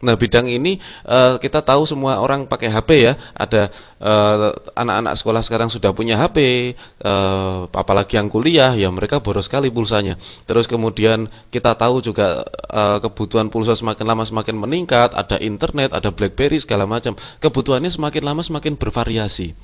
Nah, bidang ini kita tahu semua orang pakai HP ya. Ada anak-anak sekolah sekarang sudah punya HP, apalagi yang kuliah ya mereka boros sekali pulsanya. Terus kemudian kita tahu juga kebutuhan pulsa semakin lama semakin meningkat, ada internet, ada BlackBerry segala macam. Kebutuhannya semakin lama semakin bervariasi.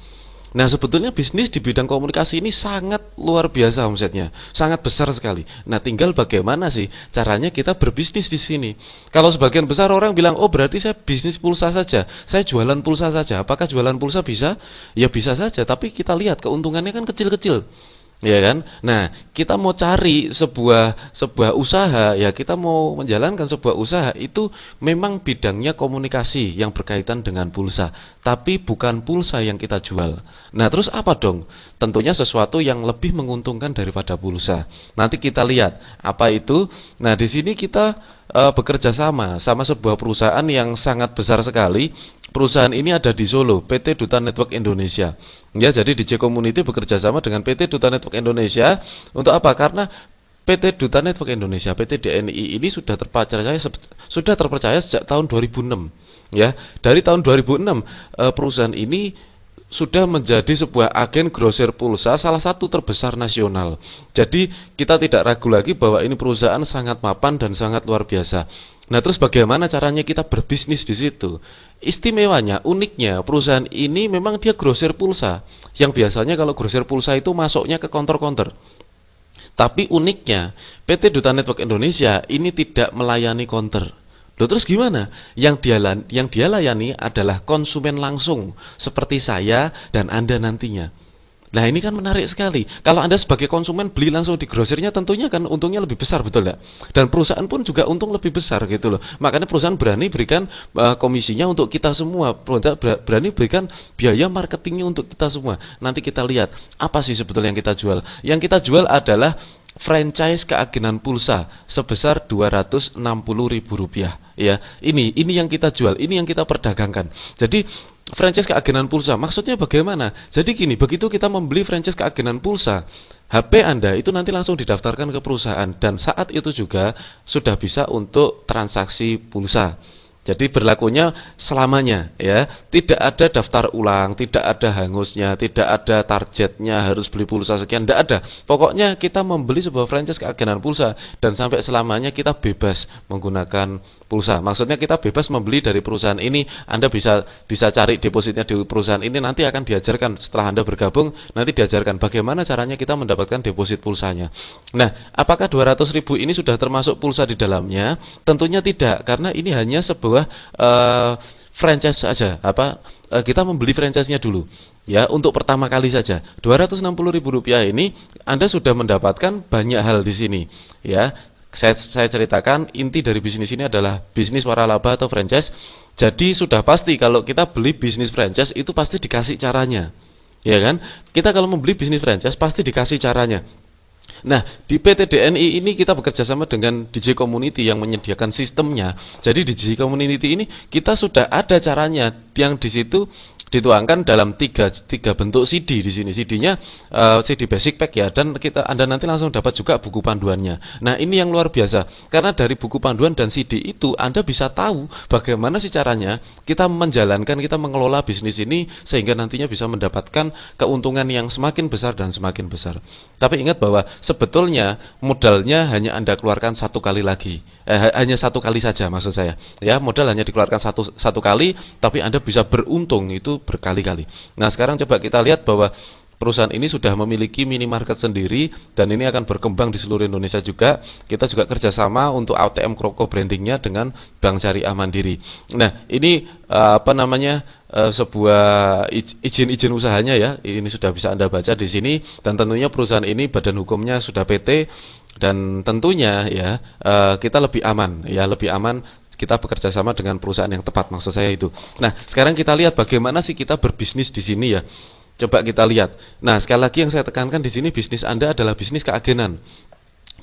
Nah, sebetulnya bisnis di bidang komunikasi ini sangat luar biasa omsetnya, sangat besar sekali. Nah, tinggal bagaimana sih caranya kita berbisnis di sini. Kalau sebagian besar orang bilang, oh berarti saya bisnis pulsa saja, saya jualan pulsa saja. Apakah jualan pulsa bisa? Ya bisa saja, tapi kita lihat keuntungannya kan kecil-kecil. Ya kan? Nah, kita mau cari sebuah usaha, ya kita mau menjalankan sebuah usaha itu memang bidangnya komunikasi yang berkaitan dengan pulsa, tapi bukan pulsa yang kita jual. Nah, terus apa dong? Tentunya sesuatu yang lebih menguntungkan daripada pulsa. Nanti kita lihat apa itu. Nah, di sini kita bekerja sama sebuah perusahaan yang sangat besar sekali. Perusahaan ini ada di Solo, PT Duta Network Indonesia. Ya, jadi DJ Community bekerja sama dengan PT Duta Network Indonesia untuk apa? Karena PT Duta Network Indonesia, PT DNI ini sudah terpercaya sejak tahun 2006. Ya, dari tahun 2006 perusahaan ini sudah menjadi sebuah agen grosir pulsa salah satu terbesar nasional. Jadi kita tidak ragu lagi bahwa ini perusahaan sangat mapan dan sangat luar biasa. Nah, terus bagaimana caranya kita berbisnis di situ? Istimewanya, uniknya, perusahaan ini memang dia grosir pulsa. Yang biasanya kalau grosir pulsa itu masuknya ke counter-counter. Tapi uniknya, PT Duta Network Indonesia ini tidak melayani counter. Loh, terus gimana? Yang dia layani adalah konsumen langsung, seperti saya dan Anda nantinya. Nah, ini kan menarik sekali. Kalau Anda sebagai konsumen beli langsung di grosirnya, tentunya kan untungnya lebih besar, betul nggak? Dan perusahaan pun juga untung lebih besar gitu loh. Makanya perusahaan berani berikan komisinya untuk kita semua. Berani berikan biaya marketingnya untuk kita semua. Nanti kita lihat apa sih sebetulnya yang kita jual. Yang kita jual adalah franchise keagenan pulsa sebesar Rp260.000 ya. Ini yang kita jual, ini yang kita perdagangkan. Jadi franchise keagenan pulsa maksudnya bagaimana? Jadi gini, begitu kita membeli franchise keagenan pulsa, HP Anda itu nanti langsung didaftarkan ke perusahaan dan saat itu juga sudah bisa untuk transaksi pulsa. Jadi berlakunya selamanya ya. Tidak ada daftar ulang, tidak ada hangusnya, tidak ada targetnya harus beli pulsa sekian, tidak ada. Pokoknya kita membeli sebuah franchise keagenan pulsa dan sampai selamanya kita bebas menggunakan pulsa. Maksudnya kita bebas membeli dari perusahaan ini. Anda bisa cari depositnya di perusahaan ini, nanti akan diajarkan setelah Anda bergabung, nanti diajarkan bagaimana caranya kita mendapatkan deposit pulsanya. Nah, apakah 200.000 ini sudah termasuk pulsa di dalamnya? Tentunya tidak, karena ini hanya sebuah franchise saja. Kita membeli franchise-nya dulu. Ya, untuk pertama kali saja. Rp260.000 ini Anda sudah mendapatkan banyak hal di sini. Ya, saya ceritakan inti dari bisnis ini adalah bisnis waralaba atau franchise. Jadi sudah pasti kalau kita beli bisnis franchise itu pasti dikasih caranya. Ya kan? Kita kalau membeli bisnis franchise pasti dikasih caranya. Nah, di PT DNI ini kita bekerja sama dengan DJ Community yang menyediakan sistemnya. Jadi di DJ Community ini kita sudah ada caranya yang di situ dituangkan dalam tiga bentuk CD di sini. CD-nya CD Basic Pack ya, dan Anda nanti langsung dapat juga buku panduannya. Nah, ini yang luar biasa. Karena dari buku panduan dan CD itu Anda bisa tahu bagaimana sih caranya kita menjalankan, kita mengelola bisnis ini sehingga nantinya bisa mendapatkan keuntungan yang semakin besar dan semakin besar. Tapi ingat bahwa sebetulnya modalnya hanya Anda keluarkan satu kali lagi. Hanya satu kali saja maksud saya. Ya, modal hanya dikeluarkan satu kali, tapi Anda bisa beruntung itu berkali-kali. Nah, sekarang coba kita lihat bahwa perusahaan ini sudah memiliki minimarket sendiri dan ini akan berkembang di seluruh Indonesia juga. Kita juga kerjasama untuk ATM Kroko brandingnya dengan Bank Syariah Mandiri. Nah, ini sebuah izin usahanya ya. Ini sudah bisa Anda baca di sini dan tentunya perusahaan ini badan hukumnya sudah PT dan tentunya ya kita lebih aman kita bekerja sama dengan perusahaan yang tepat, maksud saya itu. Nah, sekarang kita lihat bagaimana sih kita berbisnis di sini ya. Coba kita lihat. Nah, sekali lagi yang saya tekankan di sini bisnis Anda adalah bisnis keagenan.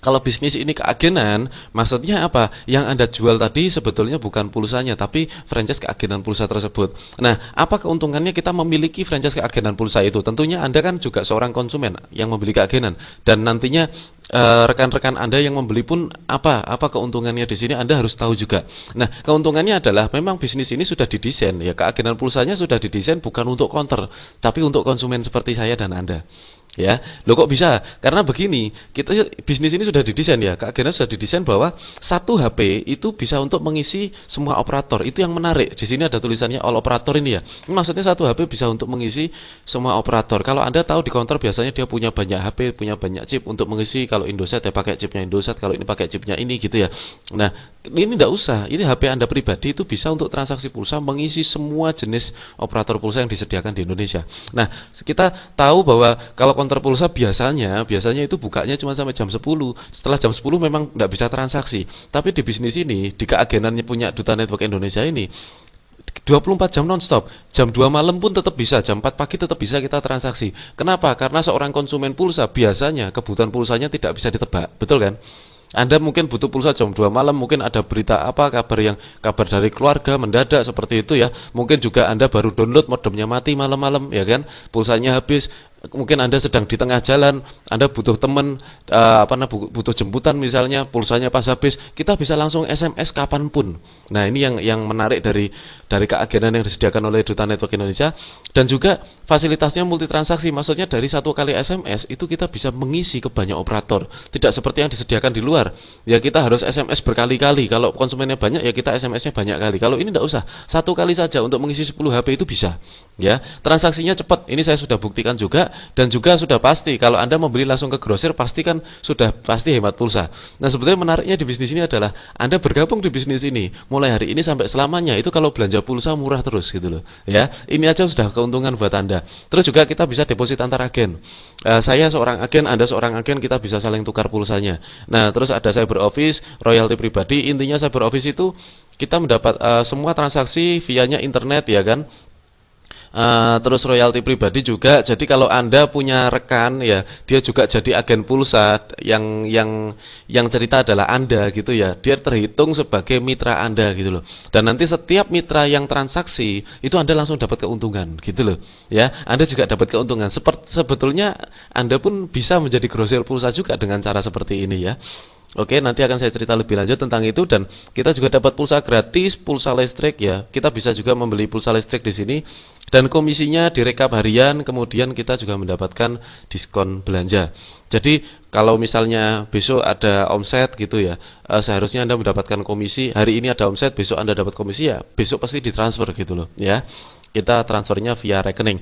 Kalau bisnis ini keagenan, maksudnya apa? Yang Anda jual tadi sebetulnya bukan pulsanya, tapi franchise keagenan pulsa tersebut. Nah, apa keuntungannya kita memiliki franchise keagenan pulsa itu? Tentunya Anda kan juga seorang konsumen yang membeli keagenan, dan nantinya rekan-rekan Anda yang membeli pun apa keuntungannya di sini Anda harus tahu juga. Nah, keuntungannya adalah memang bisnis ini sudah didesain ya, keagenan pulsanya sudah didesain bukan untuk counter, tapi untuk konsumen seperti saya dan Anda. Ya, lo kok bisa? Karena begini, kita bisnis ini sudah didesain ya, keagenan sudah didesain bahwa satu HP itu bisa untuk mengisi semua operator. Itu yang menarik. Di sini ada tulisannya all operator ini ya. Ini maksudnya satu HP bisa untuk mengisi semua operator. Kalau Anda tahu di counter biasanya dia punya banyak HP, punya banyak chip untuk mengisi. Kalau Indosat ya pakai chipnya Indosat, kalau ini pakai chipnya ini gitu ya. Nah, ini tidak usah. Ini HP Anda pribadi itu bisa untuk transaksi pulsa mengisi semua jenis operator pulsa yang disediakan di Indonesia. Nah, kita tahu bahwa kalau counter pulsa biasanya itu bukanya cuma sampai jam 10. Setelah jam 10 memang tidak bisa transaksi. Tapi di bisnis ini, di keagenannya punya Duta Network Indonesia ini 24 jam nonstop. Jam 2 malam pun tetap bisa, jam 4 pagi tetap bisa kita transaksi. Kenapa? Karena seorang konsumen pulsa biasanya kebutuhan pulsanya tidak bisa ditebak. Betul kan? Anda mungkin butuh pulsa jam 2 malam, mungkin ada berita apa, kabar dari keluarga mendadak seperti itu ya. Mungkin juga Anda baru download, modemnya mati malam-malam ya kan. Pulsanya habis. Mungkin Anda sedang di tengah jalan, Anda butuh teman, butuh jemputan misalnya, pulsanya pas habis, kita bisa langsung SMS kapanpun. Nah, ini yang menarik dari keagenan yang disediakan oleh Duta Network Indonesia. Dan juga fasilitasnya multitransaksi, maksudnya dari satu kali SMS itu kita bisa mengisi ke banyak operator. Tidak seperti yang disediakan di luar. Ya kita harus SMS berkali-kali. Kalau konsumennya banyak ya kita SMS-nya banyak kali. Kalau ini tidak usah, satu kali saja untuk mengisi 10 HP itu bisa. Ya, transaksinya cepat. Ini saya sudah buktikan juga. Dan juga sudah pasti kalau Anda membeli langsung ke grosir pasti kan sudah pasti hemat pulsa. Nah, sebetulnya menariknya di bisnis ini adalah Anda bergabung di bisnis ini mulai hari ini sampai selamanya itu kalau belanja pulsa murah terus gitu loh. Ya, ini aja sudah keuntungan buat Anda. Terus juga kita bisa deposit antar agen. Saya seorang agen, Anda seorang agen, kita bisa saling tukar pulsanya. Nah, terus ada cyber office, royalti pribadi. Intinya cyber office itu kita mendapat semua transaksi vianya internet ya kan. Terus royalti pribadi juga. Jadi kalau Anda punya rekan ya, dia juga jadi agen pulsa yang cerita adalah Anda gitu ya. Dia terhitung sebagai mitra Anda gitu loh. Dan nanti setiap mitra yang transaksi itu Anda langsung dapat keuntungan gitu loh. Ya, Anda juga dapat keuntungan. Sebetulnya Anda pun bisa menjadi grosir pulsa juga dengan cara seperti ini ya. Oke, nanti akan saya cerita lebih lanjut tentang itu. Dan kita juga dapat pulsa gratis, pulsa listrik ya. Kita bisa juga membeli pulsa listrik di sini dan komisinya direkap harian, kemudian kita juga mendapatkan diskon belanja. Jadi kalau misalnya besok ada omset gitu ya, seharusnya Anda mendapatkan komisi. Hari ini ada omset, besok Anda dapat komisi ya, besok pasti ditransfer gitu loh ya. Kita transfernya via rekening.